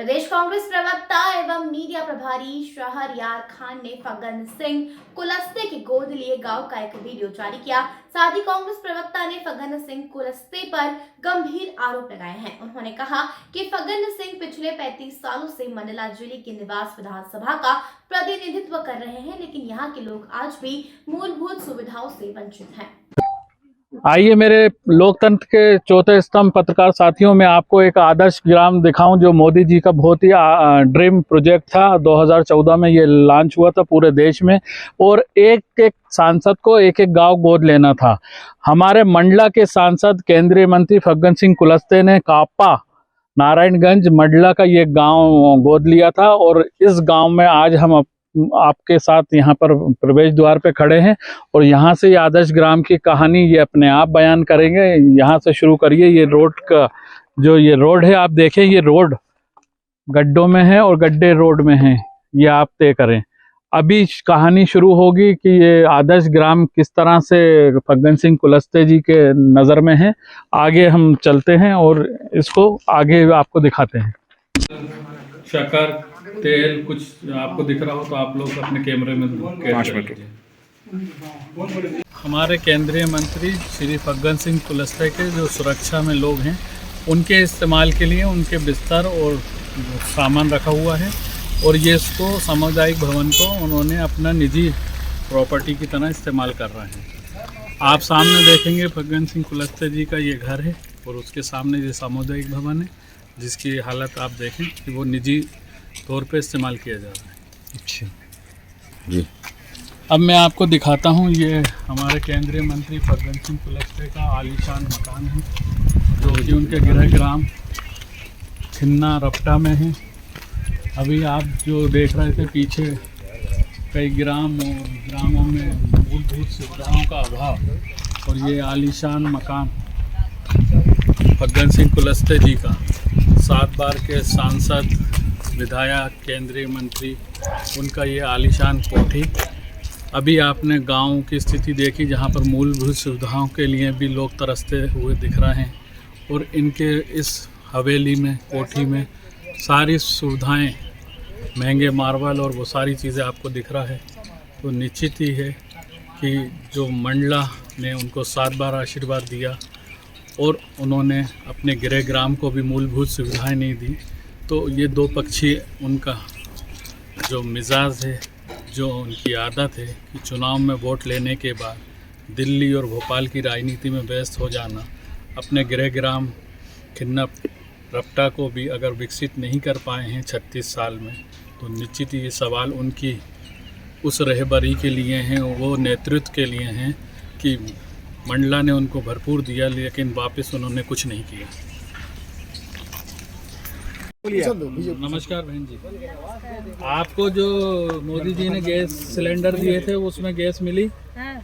प्रदेश कांग्रेस प्रवक्ता एवं मीडिया प्रभारी शहरयार खान ने फग्गन सिंह कुलस्ते की गोद लिए गांव का एक वीडियो जारी किया। साथ ही कांग्रेस प्रवक्ता ने फग्गन सिंह कुलस्ते पर गंभीर आरोप लगाए हैं। उन्होंने कहा कि फग्गन सिंह पिछले 35 सालों से मंडला जिले के निवास विधानसभा का प्रतिनिधित्व कर रहे हैं, लेकिन यहाँ के लोग आज भी मूलभूत सुविधाओं से वंचित हैं। आइए मेरे लोकतंत्र के चौथे स्तंभ पत्रकार साथियों में आपको एक आदर्श ग्राम दिखाऊं जो मोदी जी का बहुत ही ड्रीम प्रोजेक्ट था। 2014 में ये लॉन्च हुआ था पूरे देश में और एक एक सांसद को एक एक गांव गोद लेना था। हमारे मंडला के सांसद केंद्रीय मंत्री फग्गन सिंह कुलस्ते ने कापा नारायणगंज मंडला का ये गांव गोद लिया था और इस गांव में आज हम आपके साथ यहाँ पर प्रवेश द्वार पे खड़े हैं और यहाँ से ये आदर्श ग्राम की कहानी ये अपने आप बयान करेंगे। यहाँ से शुरू करिए। ये रोड का जो ये रोड है आप देखें, ये रोड गड्ढों में है और गड्ढे रोड में हैं, ये आप तय करें। अभी कहानी शुरू होगी कि ये आदर्श ग्राम किस तरह से फग्गन सिंह कुलस्ते जी के नज़र में है। आगे हम चलते हैं और इसको आगे आपको दिखाते हैं। शक्कर तेल कुछ आपको दिख रहा हो तो आप लोग अपने कैमरे में 5 मिनट। हमारे केंद्रीय मंत्री श्री फग्गन सिंह कुलस्ते के जो सुरक्षा में लोग हैं उनके इस्तेमाल के लिए उनके बिस्तर और सामान रखा हुआ है और ये इसको सामुदायिक भवन को उन्होंने अपना निजी प्रॉपर्टी की तरह इस्तेमाल कर रहे हैं। आप सामने देखेंगे फग्गन सिंह कुलस्ते जी का ये घर है और उसके सामने ये सामुदायिक भवन है जिसकी हालत आप देखें कि वो निजी तौर पे इस्तेमाल किया जा रहा है। अच्छा जी। अब मैं आपको दिखाता हूँ, ये हमारे केंद्रीय मंत्री फग्गन सिंह कुलस्ते का आलीशान मकान है जो कि उनके गृह ग्राम खिन्ना रपटा में है। अभी आप जो देख रहे थे पीछे कई ग्रामों में मूलभूत सुविधाओं का अभाव और ये आलीशान मकान फग्गन सिंह कुलस्ते जी का 7 बार के सांसद विधायक केंद्रीय मंत्री उनका ये आलीशान कोठी। अभी आपने गांव की स्थिति देखी जहां पर मूलभूत सुविधाओं के लिए भी लोग तरसते हुए दिख रहे हैं और इनके इस हवेली में कोठी में सारी सुविधाएं, महंगे मार्बल और वो सारी चीज़ें आपको दिख रहा है। तो निश्चित ही है कि जो मंडला ने उनको 7 बार आशीर्वाद दिया और उन्होंने अपने गृह ग्राम को भी मूलभूत सुविधाएं नहीं दी, तो ये दो पक्षी उनका जो मिजाज है, जो उनकी आदत है कि चुनाव में वोट लेने के बाद दिल्ली और भोपाल की राजनीति में व्यस्त हो जाना, अपने गृह ग्राम खिन्ना रपटा को भी अगर विकसित नहीं कर पाए हैं 36 साल में, तो निश्चित ही ये सवाल उनकी उस रहबरी के लिए हैं, वो नेतृत्व के लिए हैं कि मंडला ने उनको भरपूर दिया लेकिन वापस उन्होंने कुछ नहीं किया। नमस्कार बहन जी, आपको जो मोदी जी ने गैस सिलेंडर दिए थे उसमें गैस मिली हैं?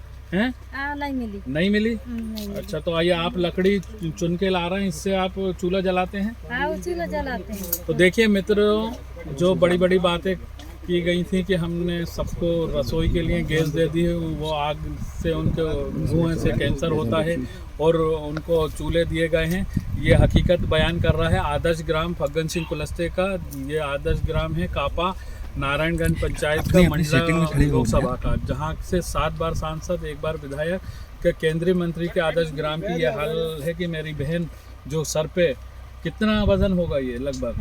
नहीं मिली। नहीं मिली? नहीं। अच्छा, तो आइए आप लकड़ी चुन के ला रहे हैं, इससे आप चूल्हा जलाते हैं? हाँ, वो चूल्हा जलाते हैं। तो देखिए मित्रों, जो बड़ी बड़ी बातें की गई थी कि हमने सबको रसोई के लिए गैस दे दी है, वो आग से उनके धुएं से कैंसर होता है और उनको चूल्हे दिए गए हैं। ये हकीकत बयान कर रहा है आदर्श ग्राम फग्गन सिंह कुलस्ते का। ये आदर्श ग्राम है कापा नारायणगंज पंचायत का मंडला लोकसभा का, जहाँ से 7 बार सांसद 1 बार विधायक के केंद्रीय मंत्री के आदर्श ग्राम की ये हाल है कि मेरी बहन जो सर पे कितना वजन होगा ये लगभग?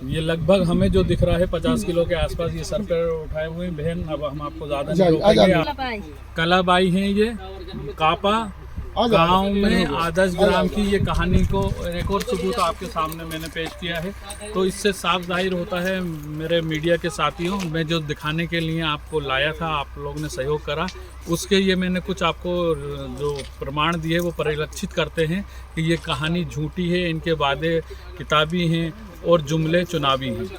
ये लगभग हमें जो दिख रहा है 50 किलो के आसपास ये सर पर उठाए हुए बहन। अब हम आपको ज़्यादा नहीं रोकेंगे। कलाबाई हैं ये कापा गांव में आदर्श ग्राम की ये कहानी को एक और सबूत आपके सामने मैंने पेश किया है। तो इससे साफ जाहिर होता है मेरे मीडिया के साथियों, मैं जो दिखाने के लिए आपको लाया था, आप लोगों ने सहयोग करा, उसके ये मैंने कुछ आपको जो प्रमाण दिए वो परिलक्षित करते हैं कि ये कहानी झूठी है, इनके वादे किताबी हैं और जुमले चुनावी हैं।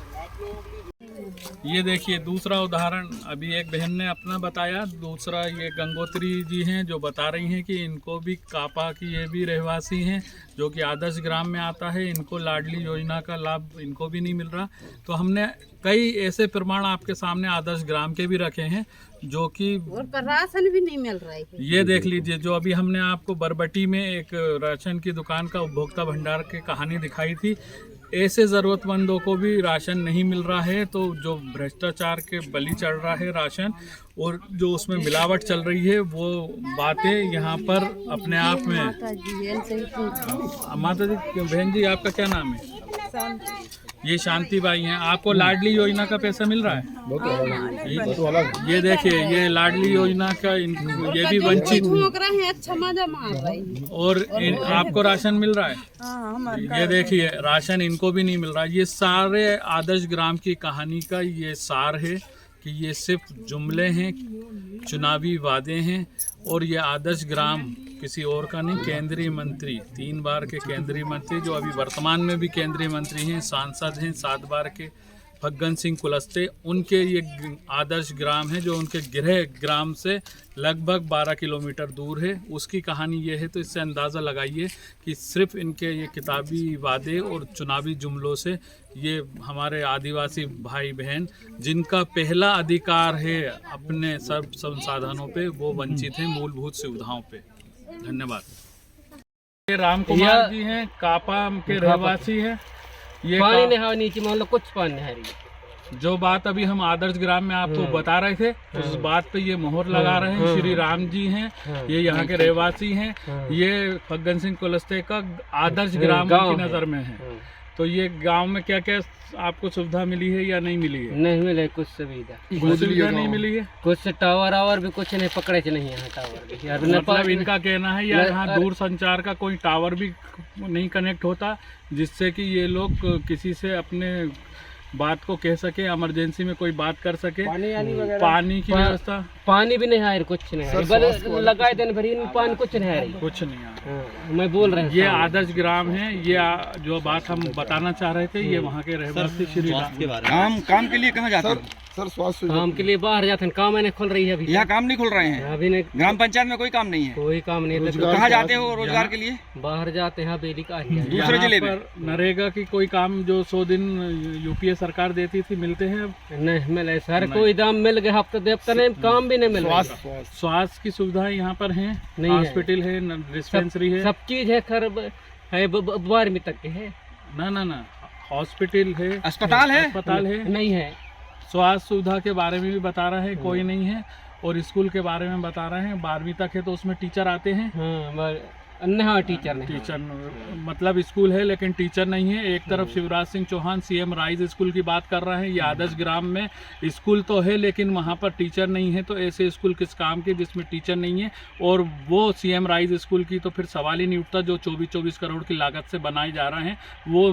ये देखिए दूसरा उदाहरण अभी एक बहन ने अपना बताया। दूसरा ये गंगोत्री जी हैं जो बता रही हैं कि इनको भी कापा की ये भी रहवासी हैं जो कि आदर्श ग्राम में आता है, इनको लाडली योजना का लाभ इनको भी नहीं मिल रहा। तो हमने कई ऐसे प्रमाण आपके सामने आदर्श ग्राम के भी रखे हैं जो कि और राशन भी नहीं मिल रहा है। ये देख लीजिए, जो अभी हमने आपको बरबटी में एक राशन की दुकान का उपभोक्ता भंडार की कहानी दिखाई थी, ऐसे ज़रूरतमंदों को भी राशन नहीं मिल रहा है। तो जो भ्रष्टाचार के बलि चढ़ रहा है राशन और जो उसमें मिलावट चल रही है, वो बातें यहाँ पर अपने आप में। माता जी, बहन जी, आपका क्या नाम है? ये शांति बाई हैं। आपको लाडली योजना का पैसा मिल रहा है? ये देखिए, ये लाडली योजना का ये भी वंचित और आपको राशन मिल रहा है। ये देखिए, राशन इनको भी नहीं मिल रहा। ये सारे आदर्श ग्राम की कहानी का ये सार है कि ये सिर्फ जुमले हैं, चुनावी वादे हैं। और ये आदर्श ग्राम किसी और का नहीं, केंद्रीय मंत्री, 3 बार के केंद्रीय मंत्री, जो अभी वर्तमान में भी केंद्रीय मंत्री हैं, सांसद हैं 7 बार के, फग्गन सिंह कुलस्ते, उनके ये आदर्श ग्राम है जो उनके गृह ग्राम से लगभग 12 किलोमीटर दूर है। उसकी कहानी ये है। तो इससे अंदाज़ा लगाइए कि सिर्फ इनके ये किताबी वादे और चुनावी जुमलों से ये हमारे आदिवासी भाई बहन, जिनका पहला अधिकार है अपने सर्व संसाधनों पे, वो वंचित हैं मूलभूत सुविधाओं पे। धन्यवाद। ये राम कुमार जी हैं, कापा के रहवासी हैं। ये पानी नहीं है नीचे, मान लो कुछ पानी नहीं है रही। जो बात अभी हम आदर्श ग्राम में आपको बता रहे थे, उस बात पे ये मोहर लगा रहे हैं। श्री राम जी हैं, ये यहाँ के रहवासी हैं। ये फग्गन सिंह कुलस्ते का आदर्श ग्राम की नजर में है। तो ये गांव में क्या क्या आपको सुविधा मिली है या नहीं मिली है? नहीं मिले कुछ सुविधा, नहीं मिली है। कुछ टावर आवर भी कुछ नहीं पकड़े नहीं है। टावर भी यार, मतलब इनका कहना है यार, यहाँ दूर संचार का कोई टावर भी नहीं कनेक्ट होता, जिससे कि ये लोग किसी से अपने बात को कह सके, इमरजेंसी में कोई बात कर सके। पानी की व्यवस्था, पानी भी नहीं है, कुछ नहीं है। लगाए दिन भरी पानी कुछ नहीं है, कुछ नहीं है। मैं बोल रहे हैं ये आदर्श ग्राम है। ये जो बात हम बताना चाह रहे थे, ये वहाँ के रहवासी श्री काम के लिए कहाँ जाते हैं सर? स्वास्थ्य काम के लिए बाहर जाते हैं, काम नहीं खुल रही है अभी। यहाँ काम नहीं खुल रहे हैं अभी नहीं, ग्राम पंचायत में कोई काम नहीं है, कोई काम नहीं है। तो कहाँ जाते हो रोजगार के लिए? बाहर जाते हैं हवेली का ही है। दूसरे जिले में नरेगा की कोई काम जो 100 दिन यूपीए सरकार देती थी, मिलते हैं अब? नहीं मिले सर, कोई दाम मिल गए हफ्ते नहीं, काम भी नहीं मिल रहा। स्वास्थ्य की सुविधाएं यहाँ पर हैं, नहीं, हॉस्पिटल है, डिस्पेंसरी है, सब चीज है। खरब है, 12वीं तक के है। ना हॉस्पिटल है, अस्पताल है, नहीं है। स्वास्थ्य सुविधा के बारे में भी बता रहे हैं, कोई नहीं है। और स्कूल के बारे में बता रहे हैं, 12वीं तक है तो उसमें टीचर आते हैं। हाँ, टीचर नहीं, टीचर मतलब स्कूल है लेकिन टीचर नहीं है। एक तरफ Shivraj Singh Chouhan CM rise school की बात कर रहे हैं, ये आदर्श ग्राम में स्कूल तो है लेकिन वहाँ पर टीचर नहीं है। तो ऐसे स्कूल किस काम के जिसमें टीचर नहीं है? और वो सीएम राइज स्कूल की तो फिर सवाल ही नहीं उठता, जो 24 करोड़ की लागत से बनाए जा रहे हैं वो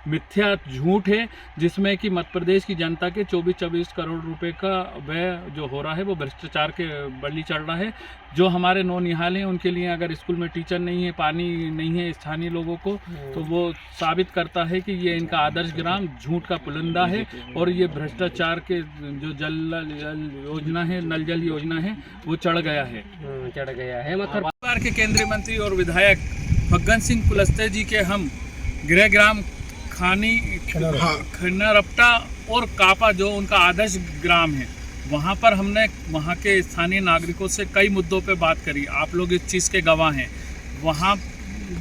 मिथ्या झूठ है, जिसमें कि मध्य प्रदेश की जनता के 24 करोड़ रुपए का व्यय जो हो रहा है वो भ्रष्टाचार के बलि चढ़ रहा है। जो हमारे नौनिहाल हैं उनके लिए अगर स्कूल में टीचर नहीं है, पानी नहीं है स्थानीय लोगों को, तो वो साबित करता है कि ये इनका आदर्श ग्राम झूठ का पुलिंदा है। और ये भ्रष्टाचार के जो जल योजना है, नल जल योजना है, वो चढ़ गया है। मतलब बार के केंद्रीय मंत्री और विधायक फग्गन सिंह कुलस्ते जी के हम गृह ग्राम खन्नारपटा और कापा, जो उनका आदर्श ग्राम है, वहाँ पर हमने वहाँ के स्थानीय नागरिकों से कई मुद्दों पे बात करी। आप लोग इस चीज़ के गवाह हैं। वहाँ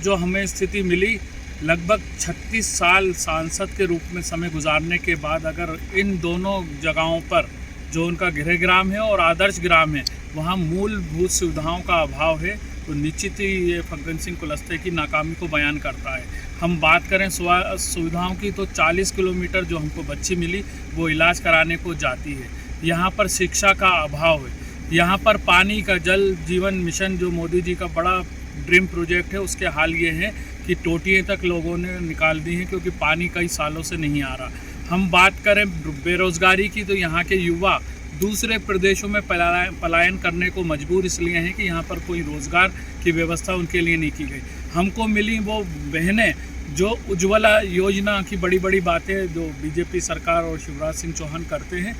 जो हमें स्थिति मिली, लगभग 36 साल सांसद के रूप में समय गुजारने के बाद अगर इन दोनों जगहों पर जो उनका गृह ग्राम है और आदर्श ग्राम है, वहाँ मूलभूत सुविधाओं का अभाव है, तो निश्चित ही ये फग्गन सिंह कुलस्ते की नाकामी को बयान करता है। हम बात करें सुविधाओं की, तो 40 किलोमीटर जो हमको बच्ची मिली वो इलाज कराने को जाती है। यहाँ पर शिक्षा का अभाव है। यहाँ पर पानी का जल जीवन मिशन जो मोदी जी का बड़ा ड्रीम प्रोजेक्ट है, उसके हाल ये है कि टोटियाँ तक लोगों ने निकाल दी हैं क्योंकि पानी कई सालों से नहीं आ रहा। हम बात करें बेरोज़गारी की, तो यहाँ के युवा दूसरे प्रदेशों में पलायन करने को मजबूर इसलिए हैं कि यहाँ पर कोई रोज़गार की व्यवस्था उनके लिए नहीं की गई। हमको मिली वो बहनें जो उज्ज्वला योजना की बड़ी बड़ी बातें जो बीजेपी सरकार और शिवराज सिंह चौहान करते हैं,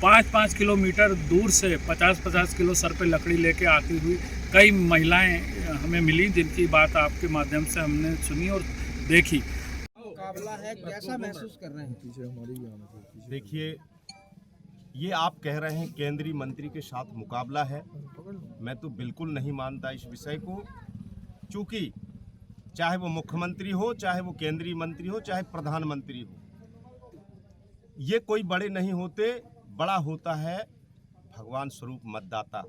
5-5 किलोमीटर दूर से 50-50 किलो सर पे लकड़ी लेके आती हुई कई महिलाएं हमें मिली, जिनकी बात आपके माध्यम से हमने सुनी और देखी। मुकाबला है, कैसा महसूस कर रहे हैं? देखिए, ये आप कह रहे हैं केंद्रीय मंत्री के साथ मुकाबला है, मैं तो बिल्कुल नहीं मानता इस विषय को। चूँकि चाहे वो मुख्यमंत्री हो, चाहे वो केंद्रीय मंत्री हो, चाहे प्रधानमंत्री हो, ये कोई बड़े नहीं होते। बड़ा होता है भगवान स्वरूप मतदाता,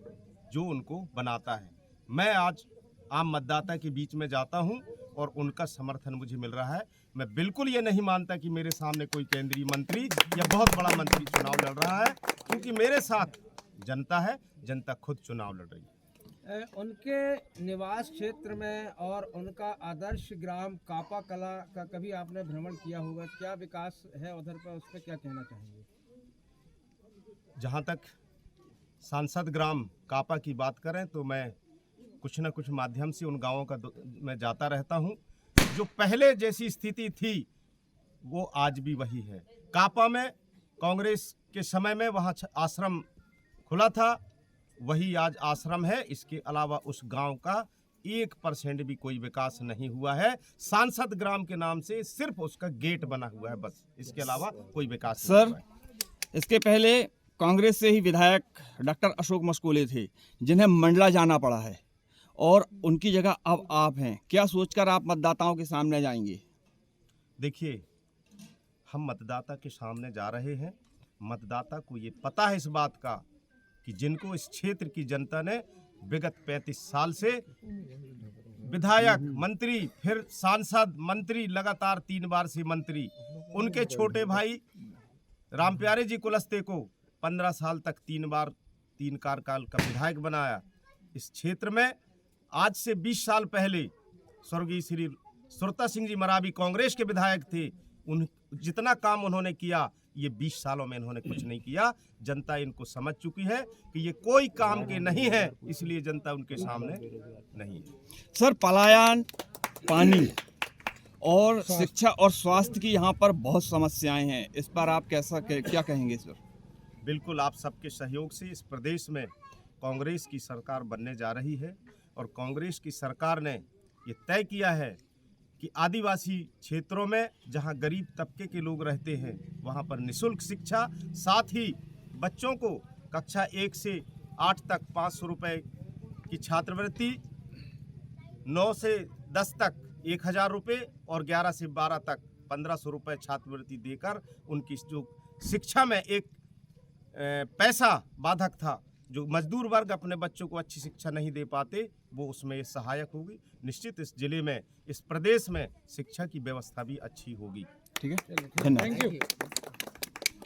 जो उनको बनाता है। मैं आज आम मतदाता के बीच में जाता हूं और उनका समर्थन मुझे मिल रहा है। मैं बिल्कुल ये नहीं मानता कि मेरे सामने कोई केंद्रीय मंत्री या बहुत बड़ा मंत्री चुनाव लड़ रहा है, क्योंकि मेरे साथ जनता है, जनता खुद चुनाव लड़ रही है। उनके निवास क्षेत्र में और उनका आदर्श ग्राम कापा कला का कभी आपने भ्रमण किया होगा, क्या विकास है उधर पर, उस पर क्या कहना चाहेंगे? जहाँ तक सांसद ग्राम कापा की बात करें तो मैं कुछ न कुछ माध्यम से उन गांवों का मैं जाता रहता हूं। जो पहले जैसी स्थिति थी वो आज भी वही है। कापा में कांग्रेस के समय में वहाँ आश्रम खुला था, वही आज आश्रम है। इसके अलावा उस गांव का 1% भी कोई विकास नहीं हुआ है। सांसद ग्राम के नाम से सिर्फ उसका गेट बना हुआ है, बस। इसके अलावा कोई विकास नहीं हुआ है। इसके पहले कांग्रेस से ही विधायक डॉक्टर अशोक मस्कोले थे, जिन्हें मंडला जाना पड़ा है, और उनकी जगह अब आप हैं। क्या सोचकर आप मतदाताओं के सामने जाएंगे? देखिए, हम मतदाता के सामने जा रहे हैं। मतदाता को ये पता है इस बात का कि जिनको इस क्षेत्र की जनता ने विगत 35 साल से विधायक, मंत्री, फिर सांसद, मंत्री, लगातार 3 बार से मंत्री, उनके छोटे भाई रामप्यारे जी कुलस्ते को 15 साल तक 3 कार्यकाल का विधायक बनाया। इस क्षेत्र में आज से 20 साल पहले स्वर्गीय श्री सुरता सिंह जी मरावी कांग्रेस के विधायक थे। उन जितना काम उन्होंने किया, ये 20 सालों में इन्होंने कुछ नहीं किया। जनता इनको समझ चुकी है कि ये कोई काम के नहीं है, इसलिए जनता उनके सामने नहीं है। सर, पलायन, पानी और शिक्षा और स्वास्थ्य की यहाँ पर बहुत समस्याएं हैं, इस पर आप क्या कहेंगे सर? बिल्कुल, आप सबके सहयोग से इस प्रदेश में कांग्रेस की सरकार बनने जा रही है, और कांग्रेस की सरकार ने ये तय किया है कि आदिवासी क्षेत्रों में जहां गरीब तबके के लोग रहते हैं वहां पर निःशुल्क शिक्षा, साथ ही बच्चों को कक्षा 1 से 8 तक 500 रुपये की छात्रवृत्ति, 9 से 10 तक 1000 रुपये और 11 से 12 तक 1500 रुपये छात्रवृत्ति देकर उनकी जो शिक्षा में एक पैसा बाधक था, जो मजदूर वर्ग अपने बच्चों को अच्छी शिक्षा नहीं दे पाते, वो उसमें सहायक होगी। निश्चित इस जिले में, इस प्रदेश में शिक्षा की व्यवस्था भी अच्छी होगी। ठीक है, धन्यवाद।